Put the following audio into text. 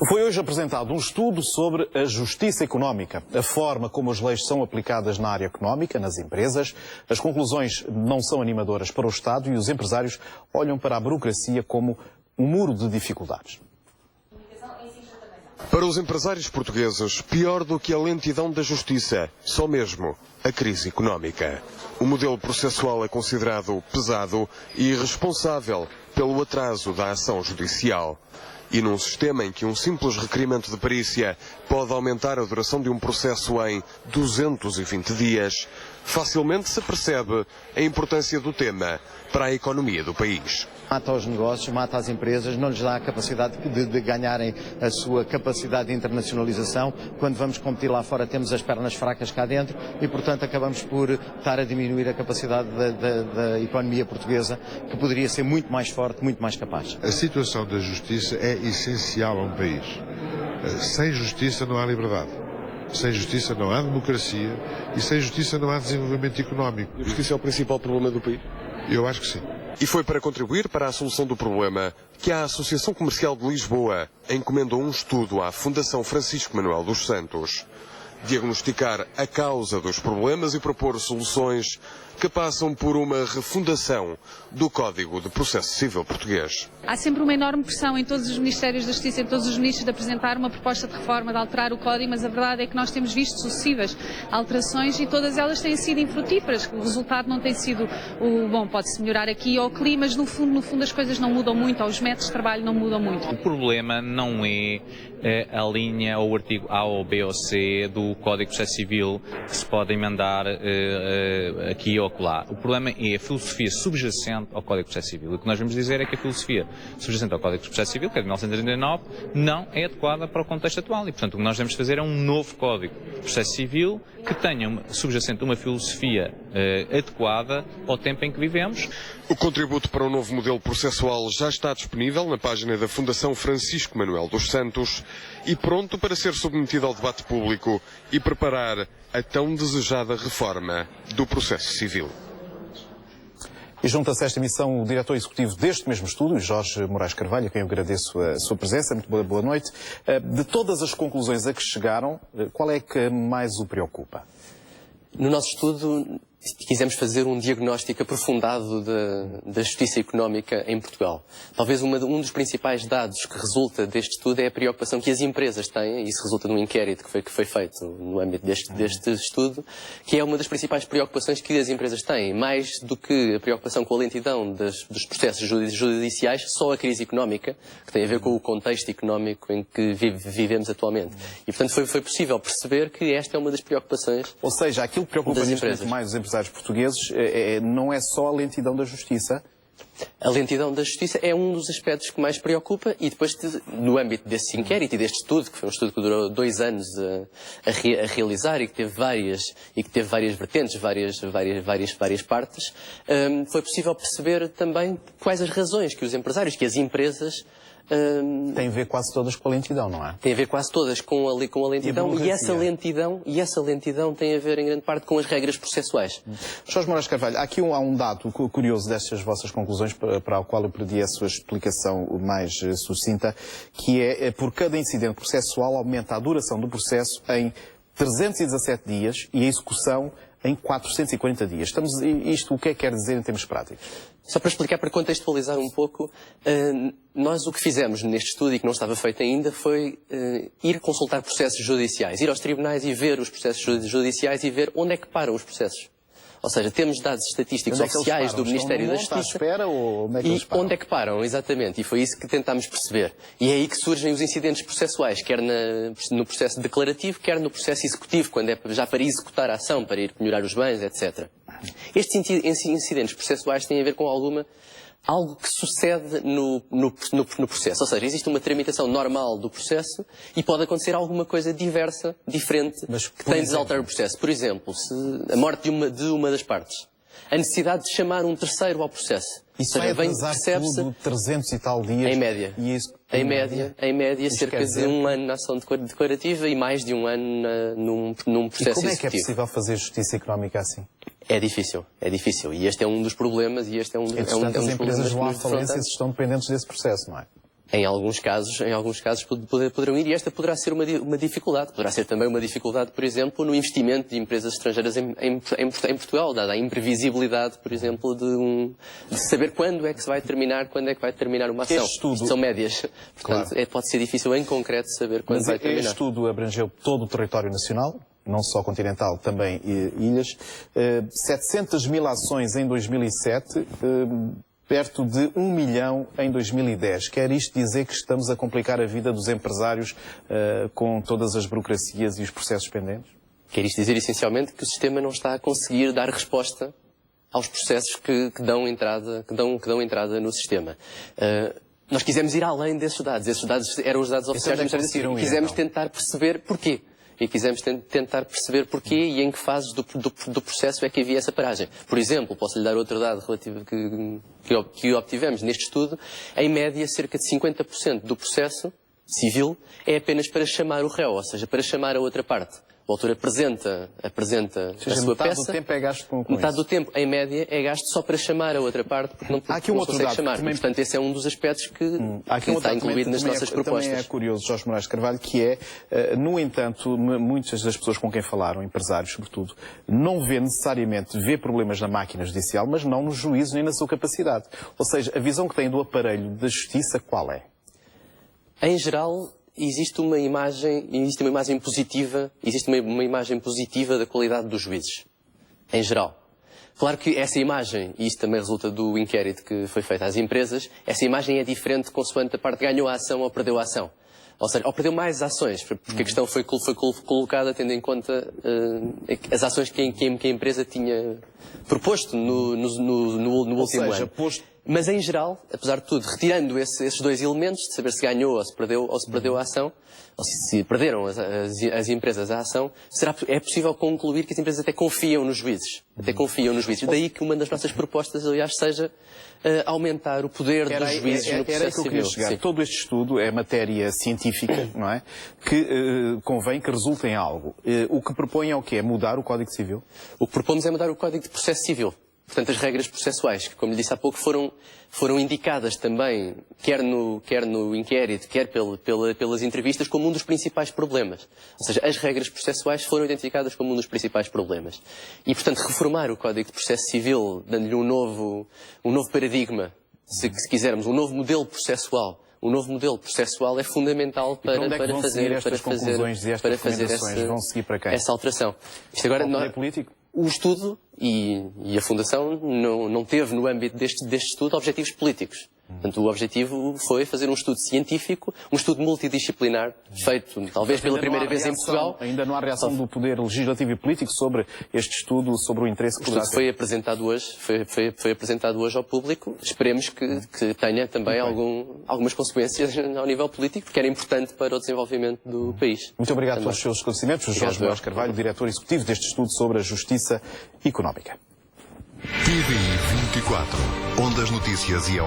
Foi hoje apresentado um estudo sobre a justiça económica, a forma como as leis são aplicadas na área económica, nas empresas. As conclusões não são animadoras para o Estado e os empresários olham para a burocracia como um muro de dificuldades. Para os empresários portugueses, pior do que a lentidão da justiça, só mesmo a crise económica. O modelo processual é considerado pesado e responsável pelo atraso da ação judicial. E num sistema em que um simples requerimento de perícia pode aumentar a duração de um processo em 220 dias, facilmente se percebe a importância do tema para a economia do país. Mata os negócios, mata as empresas, não lhes dá a capacidade de ganharem a sua capacidade de internacionalização. Quando vamos competir lá fora temos as pernas fracas cá dentro e, portanto, acabamos por estar a diminuir a capacidade da economia portuguesa, que poderia ser muito mais forte, muito mais capaz. A situação da justiça é essencial a um país. Sem justiça não há liberdade. Sem justiça não há democracia e sem justiça não há desenvolvimento económico. A justiça é o principal problema do país? Eu acho que sim. E foi para contribuir para a solução do problema que a Associação Comercial de Lisboa encomendou um estudo à Fundação Francisco Manuel dos Santos. Diagnosticar a causa dos problemas e propor soluções que passam por uma refundação do Código de Processo Civil português. Há sempre uma enorme pressão em todos os Ministérios da Justiça, em todos os ministros, de apresentar uma proposta de reforma, de alterar o Código, mas a verdade é que nós temos visto sucessivas alterações e todas elas têm sido infrutíferas. O resultado não tem sido o bom, pode-se melhorar aqui ou ali, mas no fundo as coisas não mudam muito, ou os métodos de trabalho não mudam muito. O problema não é a linha ou o artigo A ou B ou C do Código de Processo Civil que se pode emendar aqui ou lá. O problema é a filosofia subjacente ao Código de Processo Civil. O que nós vamos dizer é que a filosofia subjacente ao Código de Processo Civil, que é de 1939, não é adequada para o contexto atual. E, portanto, o que nós devemos fazer é um novo Código de Processo Civil que tenha subjacente uma filosofia adequada ao tempo em que vivemos. O contributo para o novo modelo processual já está disponível na página da Fundação Francisco Manuel dos Santos e pronto para ser submetido ao debate público e preparar a tão desejada reforma do processo civil. E junta-se a esta emissão o diretor executivo deste mesmo estúdio, Jorge Moraes Carvalho, a quem eu agradeço a sua presença. Muito boa noite. De todas as conclusões a que chegaram, qual é que mais o preocupa? No nosso estudo, quisemos fazer um diagnóstico aprofundado da justiça económica em Portugal. Talvez um dos principais dados que resulta deste estudo é a preocupação que as empresas têm, e isso resulta de um inquérito que foi feito no âmbito deste estudo, que é uma das principais preocupações que as empresas têm. Mais do que a preocupação com a lentidão dos processos judiciais, só a crise económica, que tem a ver com o contexto económico em que vivemos atualmente. E, portanto, foi possível perceber que esta é uma das preocupações. Ou seja, aquilo que preocupa neste momento mais os empresários portugueses não é só a lentidão da justiça. A lentidão da justiça é um dos aspectos que mais preocupa e depois, no âmbito desse inquérito e deste estudo, que foi um estudo que durou 2 anos a realizar e que teve várias vertentes, várias partes, foi possível perceber também quais as razões que os empresários, que as empresas... Tem a ver quase todas com a lentidão, não é? Tem a ver quase todas com a lentidão e essa lentidão tem a ver em grande parte com as regras processuais. Jorge Moraes Carvalho, há um dado curioso destas vossas conclusões para o qual eu pedi a sua explicação mais sucinta, que é por cada incidente processual aumenta a duração do processo em 317 dias e a execução em 440 dias. Isto o que é que quer dizer em termos práticos? Só para explicar, para contextualizar um pouco, nós o que fizemos neste estudo e que não estava feito ainda foi ir consultar processos judiciais, ir aos tribunais e ver os processos judiciais e ver onde é que param os processos. Ou seja, temos dados estatísticos oficiais do Ministério da Justiça. Espera, ou onde é que e eles param? Onde é que param, exatamente. E foi isso que tentámos perceber. E é aí que surgem os incidentes processuais, quer no processo declarativo, quer no processo executivo, quando é já para executar a ação, para ir penhorar os bens, etc. Estes incidentes processuais têm a ver com algo que sucede no processo. Ou seja, existe uma tramitação normal do processo e pode acontecer alguma coisa diferente, que tem de alterar o processo. Por exemplo, a morte de uma das partes. A necessidade de chamar um terceiro ao processo. Isso vai atrasar tudo 300 e tal dias. Em média. E isso, em média cerca de 1 ano na ação declarativa e mais de 1 ano num processo executivo. E como é que é possível fazer justiça económica assim? É difícil. E este é um dos problemas e este é um dos Entretanto, problemas. as empresas vão à falência e estão dependentes desse processo, não é? Em alguns casos poderão ir, e esta poderá ser uma dificuldade. Poderá ser também uma dificuldade, por exemplo, no investimento de empresas estrangeiras em Portugal, dada a imprevisibilidade, por exemplo, de saber quando é que vai terminar uma ação. Isto são médias. Portanto, pode ser difícil em concreto saber quando vai terminar. Este estudo abrangeu todo o território nacional, não só continental, também ilhas. 700 mil ações em 2007, perto de 1 milhão em 2010. Quer isto dizer que estamos a complicar a vida dos empresários com todas as burocracias e os processos pendentes? Quer isto dizer, essencialmente, que o sistema não está a conseguir dar resposta aos processos que dão entrada no sistema. Nós quisemos ir além desses dados. Esses dados eram os dados oficiais do Ministério da Saúde. Quisemos tentar perceber porquê. E quisemos tentar perceber porquê e em que fases do processo é que havia essa paragem. Por exemplo, posso-lhe dar outro dado relativo que obtivemos neste estudo. Em média, cerca de 50% do processo civil é apenas para chamar o réu, ou seja, para chamar a outra parte. O autor apresenta a sua peça. Metade do tempo é gasto com metade isso. do tempo, em média, é gasto só para chamar a outra parte, porque não consegue chamar. Também... Portanto, esse é um dos aspectos que está incluído nas nossas propostas. Também é curioso, Jorge Moraes Carvalho, que é, no entanto, muitas das pessoas com quem falaram, empresários sobretudo, não vê necessariamente problemas na máquina judicial, mas não no juízo nem na sua capacidade. Ou seja, a visão que têm do aparelho da justiça, qual é? Em geral, existe uma imagem positiva da qualidade dos juízes, em geral. Claro que essa imagem, e isso também resulta do inquérito que foi feito às empresas, essa imagem é diferente consoante a parte ganhou a ação ou perdeu a ação. Ou seja, ou perdeu mais ações, porque a questão foi colocada tendo em conta as ações que a empresa tinha proposto no último ano. Mas, em geral, apesar de tudo, retirando esses dois elementos, de saber se ganhou ou se perdeu a ação, ou se perderam as empresas a ação, é possível concluir que as empresas até confiam nos juízes. Daí que uma das nossas propostas, aliás, seja aumentar o poder dos juízes no processo civil. Sim. Todo este estudo é matéria científica, não é? Que convém que resulte em algo. O que propõe é o quê? É mudar o Código Civil? O que propomos é mudar o Código de Processo Civil. Portanto, as regras processuais, que, como lhe disse há pouco, foram indicadas também, quer no inquérito, quer pelas entrevistas, como um dos principais problemas. Ou seja, as regras processuais foram identificadas como um dos principais problemas. E, portanto, reformar o Código de Processo Civil, dando-lhe um novo paradigma, se quisermos, um novo modelo processual. O novo modelo processual é fundamental para fazer essa alteração. Isto agora político? O estudo e a Fundação não teve no âmbito deste estudo objetivos políticos. Portanto, o objetivo foi fazer um estudo científico, um estudo multidisciplinar, feito talvez pela primeira vez em Portugal. Ainda não há reação do Poder Legislativo e Político sobre este estudo, sobre o interesse que poderá ter. Foi apresentado hoje ao público. Esperemos que tenha também algumas consequências ao nível político, porque era importante para o desenvolvimento do país. Muito obrigado pelos seus esclarecimentos. Jorge Moraes Carvalho, diretor executivo deste estudo sobre a justiça económica. TVI 24, onde as notícias e a